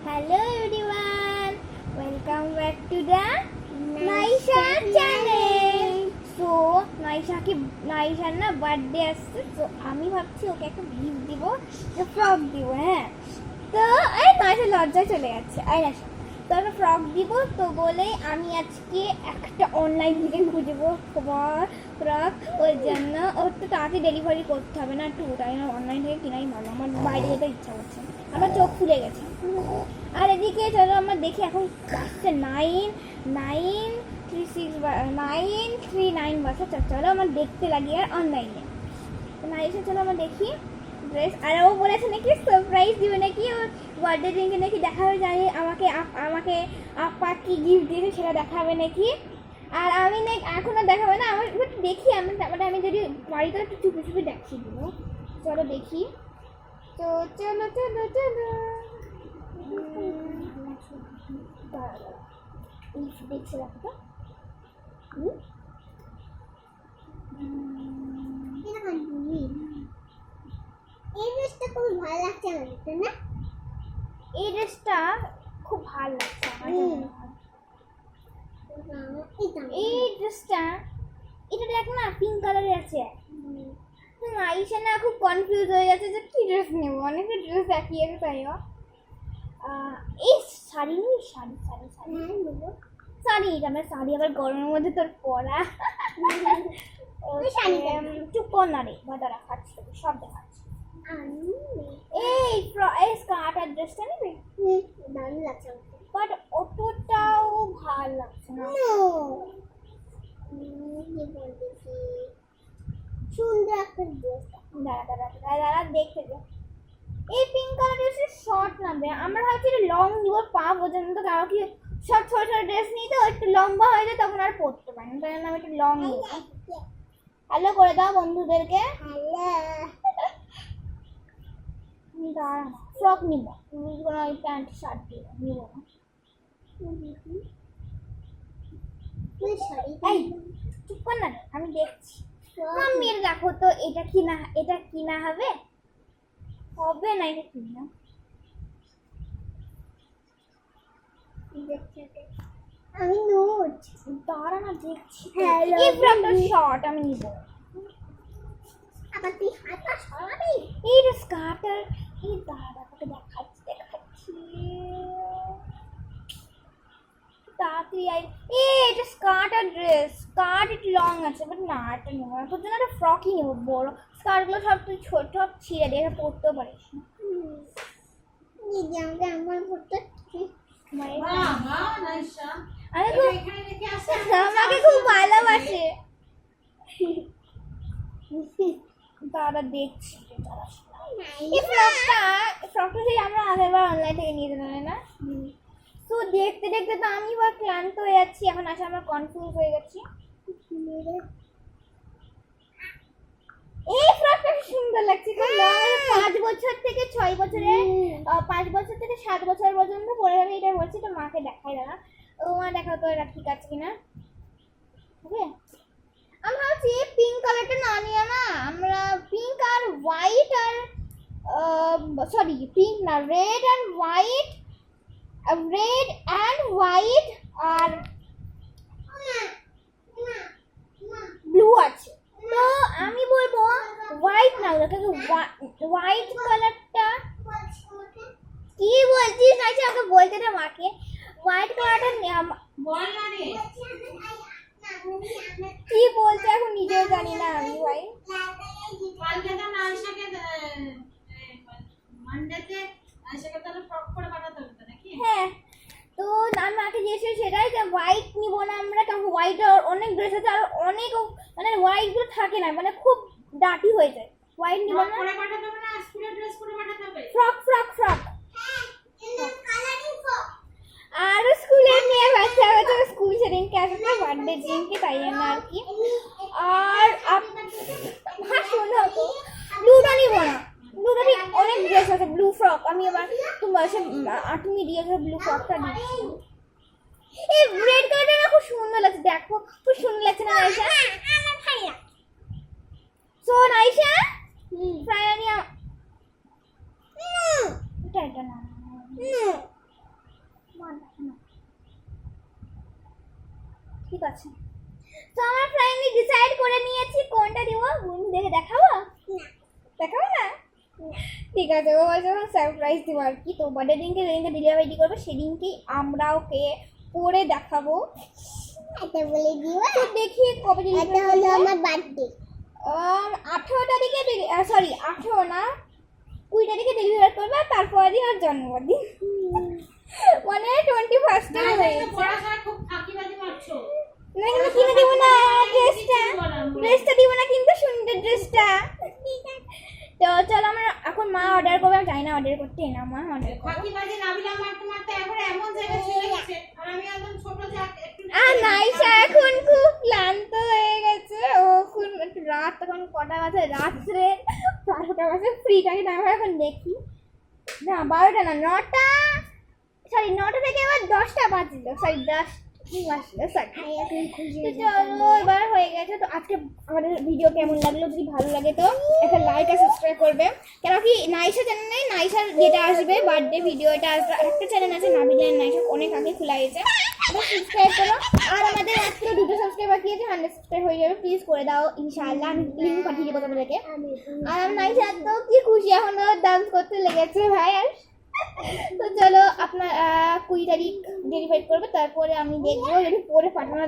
Hello everyone, welcome back to the Naisha channel. So নাইশার না birthday আসছে, তো আমি ভাবছি ওকে একটা গিফট দিব, ফ্রক দিব। হ্যাঁ, তো এই নাইশা লজ্জায় চলে যাচ্ছে। তো একটা ফ্রক দিব, তো বলে আমি আজকে একটা অনলাইন থেকে খুঁজবো ফ্রক। ওই জন্য ওর তো তাড়াতাড়ি ডেলিভারি করতে হবে না, একটু তাই না অনলাইন থেকে কিনাই ভালো। আমার বাইরে যেতে ইচ্ছা করছে, আমার চোখ ফুলে গেছে। আর এদিকে চলো আমরা দেখি, এখন আসছে 9:39 বাজে। চলো আমার দেখতে লাগি আর অনলাইনে না এসে, চলো আমরা দেখি ড্রেস। আর ও বলেছে নাকি সারপ্রাইজ দিবে, নাকি ওর বার্থডে দিনকে নাকি দেখাবে, জানি আমাকে আপা কি গিফট দিয়েছে সেটা দেখাবে নাকি। আর আমি এখনও দেখাবে না, আমার দেখি আমি যদি বাড়িতে একটু চুপি চুপি দেখিয়ে দেবো। চলো দেখি, তো চলো দেখছি রাখো। এই ড্রেসটা খুব ভালো লাগছে আমাদের, না? এই ড্রেসটা খুব ভালো লাগছে আমার। এই ড্রেসটা, এটা দেখ না, পিঙ্ক কালারের আছে। আইসা না খুব কনফিউজ হয়ে যাচ্ছে যে কি ড্রেস নেবো, অনেক ড্রেস একই আছে। তাই এই শাড়ি নেই, শাড়ি আমার শাড়ি আবার গরমের মধ্যে তোর পরা। চুপ কর না রে, বাধা রাখাচ্ছি, সব দেখাচ্ছি। এই স্কার্ট আর ড্রেসটা নেবে, দারুণ লাগছে, বাট অতটাও ভালো লাগছে না। সুন্দর একটা ড্রেস। দাঁড়া দেখতে দে। এই পিঙ্ক কালার ড্রেসের শর্ট নামবে, আমরা ভাবছি লং নিব, পা পর্যন্ত। কারো কি সব ছোট ছোট ড্রেস নিই তো একটু লম্বা হয়ে যায়, তখন আর পরতে পারি না, তাই জন্য আমি একটু লং নিব। হ্যালো করে দাও বন্ধুদেরকে। দাঁড়া, ফ্রক নিব, তুমি কোনো ওই প্যান্ট শার্ট দিও নিব না। এই চুপ কর না, আমি দেখছি। মেয়ের দেখো তো, এটা কিনা হবে না, এটা কিনা। আমি নোট দাঁড়া না দেখছি। Hello, এই ফ্রকটা শর্ট আমি নিব। আবার তুই হাতটা সরাবি? এই যে স্কার্টার, এই দাঁড়া তোকে দেখাচ্ছি তাড়াতাড়ি আই। এটা স্কার্ট আর ড্রেস, স্কার্ট একটু লং আছে, বাট না এটা নেবো না, তোর জন্য একটা ফ্রকই নেবো বড়। স্কার্টগুলো সব তুই ছোট ছিঁড়ে দিয়ে পরতেও পারিস না। আমাকে আমার পড়তে আমাকে খুব ভালোবাসে। দাদা দেখছি এই ফ্রকটা সেই আমরা আগেরবার অনলাইন থেকে নিয়ে দিলাম না। তো দেখতে দেখতে তো আমি বা ক্লান্ত হয়ে যাচ্ছি, এখন আসে আমরা কনফিউজ হয়ে গেছি। এই ফ্রকটা সুন্দর লাগছে, 5 বছর থেকে 6 বছরের, 5 বছর থেকে 7 বছর পর্যন্ত পরে যাবে, এটা বলছি। তো মাকে দেখাই দাঁড়া, মা দেখাও তো এটা ঠিক আছে কিনা। ওকে, আমি ভাবছি পিঙ্ক কালারটা না নিয়ে না, আমরা পিঙ্ক আর হোয়াইট আর পিঙ্ক না, রেড অ্যান্ড হোয়াইট আর ব্লু আছে। তো আমি বলবো হোয়াইট না, হোয়াইট কালারটা। কি বলছিস আছে, আমাকে বলতে দে মাকে। হোয়াইট কালারটা কি বলছে এখন নিজেও জানি না আমি। ভাই হ্যাঁ, তো আমি মাকে জিজ্ঞেস সেটাই যে হোয়াইট নিবো না আমরা, কারণ হোয়াইট অনেক ড্রেস আছে, আর অনেক মানে হোয়াইট গুলো থাকে না, মানে খুব ডার্টি হয়ে যায়। হোয়াইট নিবো না, ফ্রক আর স্কুলে নিয়ে বাচ্চা স্কুল সেদিনকে আসবে, বার্থডে দিনকে, তাই জন্য আর কি। আর শোনো তো, ব্লুটা নিবো না, ব্লুটা ঠিক অনেক ড্রেস আছে, ব্লু ফ্রক। আমি এবার তুমি দিয়েছো ব্লু ফ্রকটা দিচ্ছি। এই রেড কালারটা না খুব সুন্দর লাগছে, দেখো খুব সুন্দর লাগছে না নাইশা? সো নাইশা ফ্রায়ানি এটা না আছে। তো আমার ফাইনালি ডিসাইড করে নিয়েছি কোনটা দিব। বন্ধু দেখে দেখাবো? দেখাবো না? ঠিক আছে, ও যখন সারপ্রাইজ দিব আর কি। তো বার্থডে দিনকে যেদিনকে ডেলিভারি করবে সেদিনকেই আমরা ওকে পরে দেখাবো। এটা বলে দিবা। তো দেখি কবে এটা ডেলিভারি হলো আমার বার্থডে। 18 তারিখে সরি 18 না 20 তারিখে ডেলিভারি করবে, আর তারপরই ওর জন্মদিন। মানে 21st হয়ে গেছে। পড়াশোনা খুব ফাঁকিবাজি মারছো। না কিন্তু কিনে দিব না ড্রেসটা দিব না কিন্তু সুন্দর ড্রেসটা। তো চলো আমরা এখন মা অর্ডার করবে। আমি জানি না অর্ডার করতে, না মা অর্ডার করবে। ফাঁকিবাজি নাবিলা মারতে মারতে এখন এমন জায়গায় চলে গেছে, আর আমি একদম ছোট একটু আর নাইশা এখন খুব ক্লান্ত হয়ে গেছে। ও খুব একটু রাত, তখন কটা বাজে? রাত্রে 12টা বাজে। ফ্রি থাকে না আমরা এখন দেখি। না 12টা না 9টা, সরি 9টা থেকে আবার 10টা বাজলো, সরি 10 চলো এবার হয়ে গেছে। তো আজকে আমাদের ভিডিও কেমন লাগলো? যদি ভালো লাগে তো একটা লাইক আর সাবস্ক্রাইব করবে। কেন কি নাইশা চ্যানেলে নাইশার যেটা আসবে বার্থডে ভিডিও, এটা আসবে। আরেকটা চ্যানেল আছে নাবিলা নাইশা, অনেক আগে খোলা হয়েছে, সাবস্ক্রাইব করো। আর আমাদের আজকে 2টো সাবস্ক্রাইব বাকি আছে, 100 সাবস্ক্রাইব হয়ে যাবে। প্লিজ করে দাও ইনশাআল্লাহ, আমি লিঙ্ক পাঠিয়ে দেবো তোমাদেরকে। আর আমার নাইশা তো কি খুশি, এখন ডান্স করতে লেগেছে ভাই। আর তো চলো আপনার 20 তারিখ ডেলিভারি করবে, তারপরে আমি দেখবো যদি পরে পাঠানো